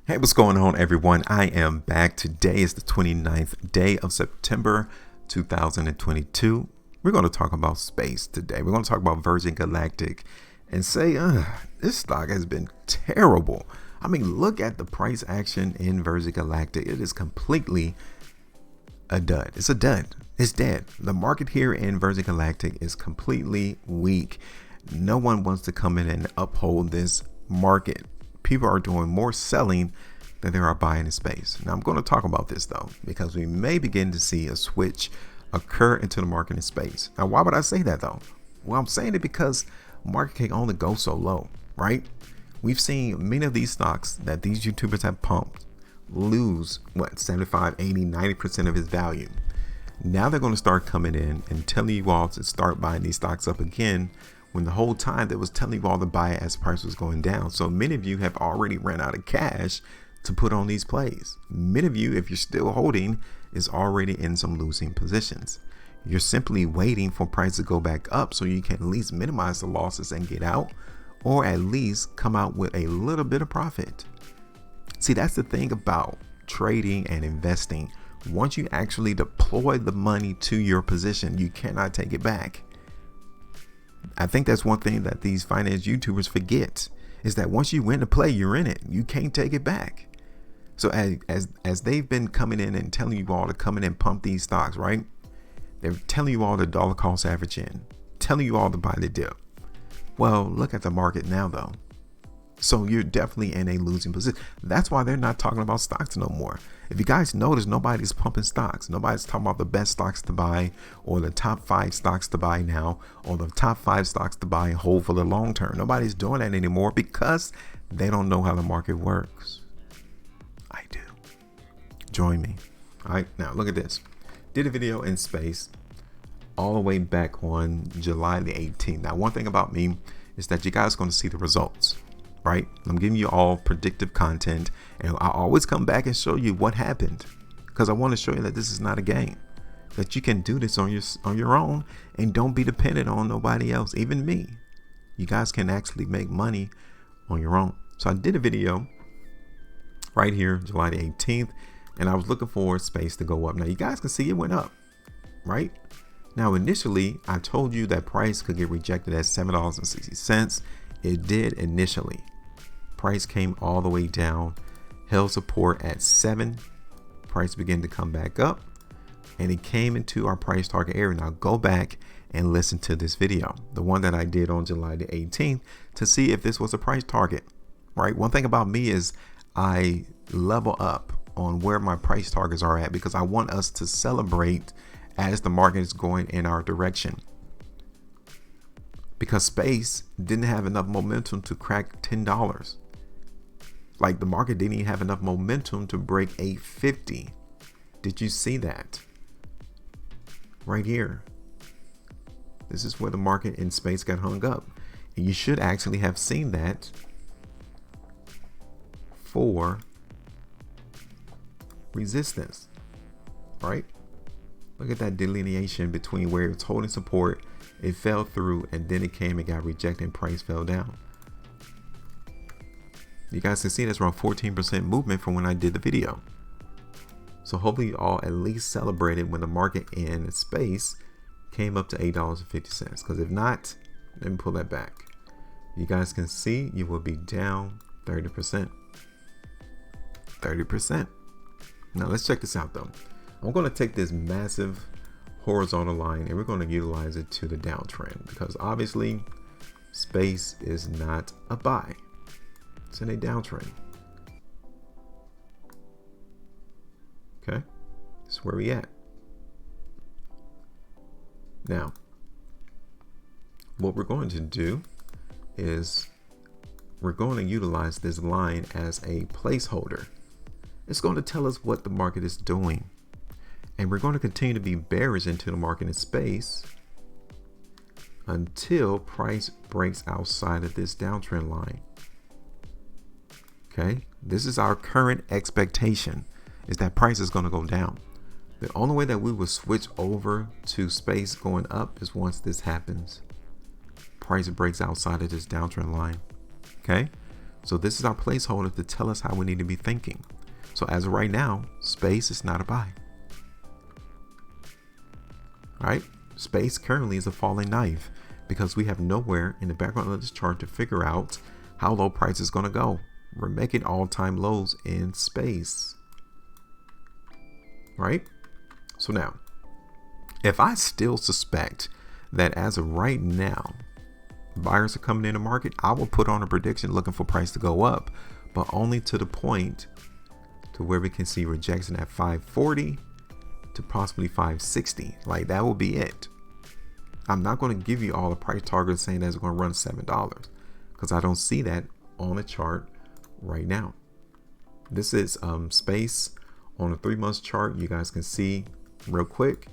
Hey, what's going on, everyone? I am back. Today is the 29th day of September 2022. We're going to talk about space today. We're going to talk about Virgin Galactic and say, this stock has been terrible. I mean, look at the price action in Virgin Galactic. It is completely a dud. It's a dud. It's dead. The market here in Virgin Galactic is completely weak. No one wants to come in and uphold this market. People are doing more selling than they are buying in space. Now I'm going to talk about this though, because we may begin to see a switch occur into the market in space. Now, why would I say that though? Well, I'm saying it because market can only go so low, right? We've seen many of these stocks that these YouTubers have pumped lose 75, 80, 90% of its value. Now they're going to start coming in and telling you all to start buying these stocks up again, when the whole time they was telling you all to buy it as price was going down. So many of you have already ran out of cash to put on these plays. Many of you, if you're still holding, is already in some losing positions. You're simply waiting for price to go back up so you can at least minimize the losses and get out, or at least come out with a little bit of profit. See, that's the thing about trading and investing. Once you actually deploy the money to your position, you cannot take it back. I think that's one thing that these finance YouTubers forget, is that once you win the play, you're in it. You can't take it back. So as they've been coming in and telling you all to come in and pump these stocks, right? They're telling you all to dollar cost average in, telling you all to buy the dip. Well, look at the market now though. So you're definitely in a losing position. That's why they're not talking about stocks no more. If you guys notice, nobody's pumping stocks. Nobody's talking about the best stocks to buy, or the top 5 stocks to buy now, or the top 5 stocks to buy and hold for the long term. Nobody's doing that anymore because they don't know how the market works. I do. Join me. All right, now look at this. Did a video in space all the way back on July the 18th. Now, one thing about me is that you guys are going to see the results. Right? I'm giving you all predictive content, and I always come back and show you what happened, because I want to show you that this is not a game, that you can do this on your own and don't be dependent on nobody else, even me. You guys can actually make money on your own. So I did a video right here, July the 18th, and I was looking for space to go up. Now you guys can see it went up, right? Now initially I told you that price could get rejected at $7.60. It did initially. Price came all the way down, held support at 7. Price began to come back up, and it came into our price target area. Now go back and listen to this video, the one that I did on July the 18th, to see if this was a price target, right? One thing about me is I level up on where my price targets are at, because I want us to celebrate as the market is going in our direction. Because space didn't have enough momentum to crack $10. Like, the market didn't even have enough momentum to break 850. Did you see that? Right here. This is where the market in space got hung up. And you should actually have seen that for resistance, right? Look at that delineation between where it's holding support, it fell through, and then it came and got rejected and price fell down. You guys can see that's around 14% movement from when I did the video. So hopefully you all at least celebrated when the market in space came up to $8.50. Because if not, let me pull that back. You guys can see you will be down 30%. 30%. Now let's check this out though. I'm going to take this massive horizontal line and we're going to utilize it to the downtrend, because obviously space is not a buy. It's in a downtrend. Okay, this is where we at. Now, what we're going to do is we're going to utilize this line as a placeholder. It's going to tell us what the market is doing. And we're going to continue to be bearish into the market in space until price breaks outside of this downtrend line. Okay, this is our current expectation, is that price is going to go down. The only way that we will switch over to space going up is once this happens. Price breaks outside of this downtrend line. Okay, So this is our placeholder to tell us how we need to be thinking. So as of right now, space is not a buy. All right, space currently is a falling knife because we have nowhere in the background of this chart to figure out how low price is going to go. We're making all-time lows in space, right? So now, if I still suspect that as of right now, buyers are coming in the market, I will put on a prediction looking for price to go up, but only to the point to where we can see rejection at 540 to possibly 560. Like, that will be it. I'm not going to give you all the price targets saying that it's going to run $7 because I don't see that on the chart right now. This is space on a 3-month chart. You guys can see real quick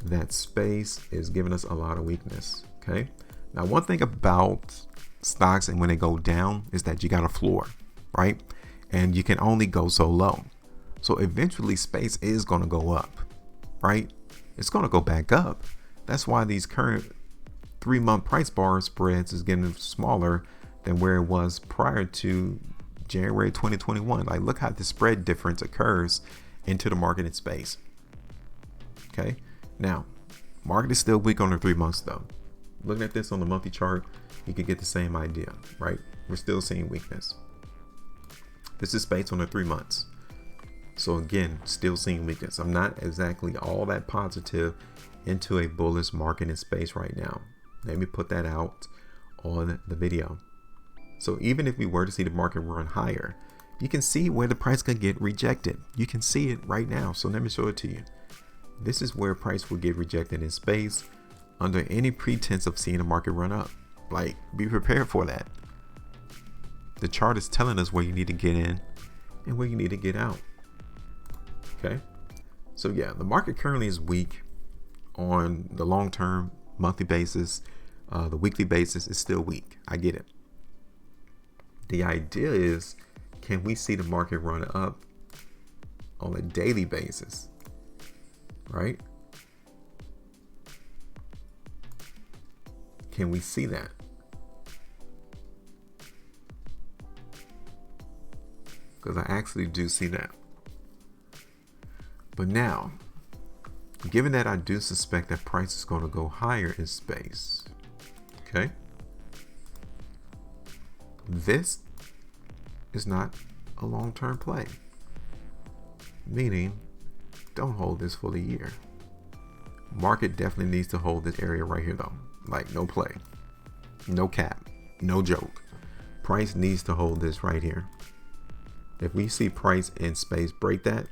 that space is giving us a lot of weakness. Okay. Now, one thing about stocks and when they go down is that you got a floor, right? And you can only go so low. So eventually space is going to go up, right? It's going to go back up. That's why these current 3-month price bar spreads is getting smaller than where it was prior to January 2021. Like, look how the spread difference occurs into the market in space. Okay. Now, market is still weak on the 3 months though. Looking at this on the monthly chart, you can get the same idea, right? We're still seeing weakness. This is space on the 3 months. So again, still seeing weakness. I'm not exactly all that positive into a bullish market in space right now. Let me put that out on the video. So even if we were to see the market run higher, you can see where the price can get rejected. You can see it right now. So let me show it to you. This is where price will get rejected in space under any pretense of seeing the market run up. Like, be prepared for that. The chart is telling us where you need to get in and where you need to get out. Okay. So yeah, the market currently is weak on the long-term monthly basis. The weekly basis is still weak. I get it. The idea is, can we see the market run up on a daily basis? Right? Can we see that? Because I actually do see that. But now, given that I do suspect that price is going to go higher in space, okay, this is not a long-term play. Meaning, don't hold this for the year. Market definitely needs to hold this area right here though. Like, no play, no cap, no joke. Price needs to hold this right here. If we see price in space break that,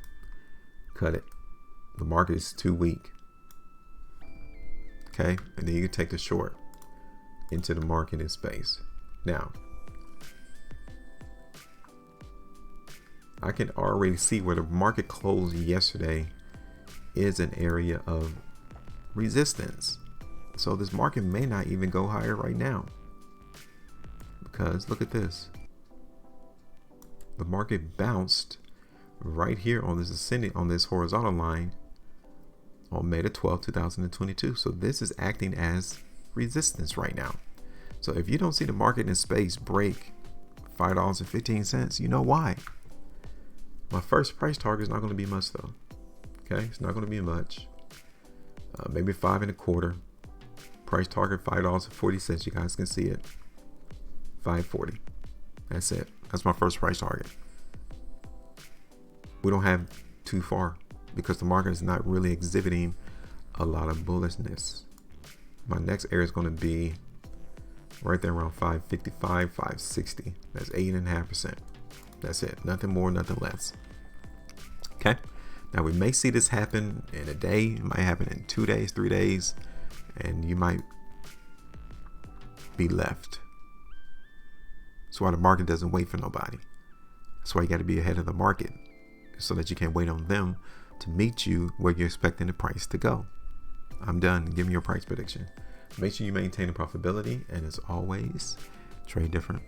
cut it. The market is too weak. Okay, and then you can take the short into the market in space. Now, I can already see where the market closed yesterday is an area of resistance. So this market may not even go higher right now. Because look at this. The market bounced right here on this ascending, on this horizontal line on May the 12th, 2022. So this is acting as resistance right now. So if you don't see the market in space break $5.15, you know why. My first price target is not going to be much though. Okay, it's not going to be much. Maybe $5.25. Price target $5.40. You guys can see it. $5.40. That's it. That's my first price target. We don't have too far because the market is not really exhibiting a lot of bullishness. My next area is going to be right there around 555, 560. That's 8.5%. That's it. Nothing more, nothing less. Okay. Now we may see this happen in a day. It might happen in 2 days, 3 days, and you might be left. That's why the market doesn't wait for nobody. That's why you got to be ahead of the market so that you can wait on them to meet you where you're expecting the price to go. I'm done. Give me your price prediction. Make sure you maintain the profitability, and as always, trade different.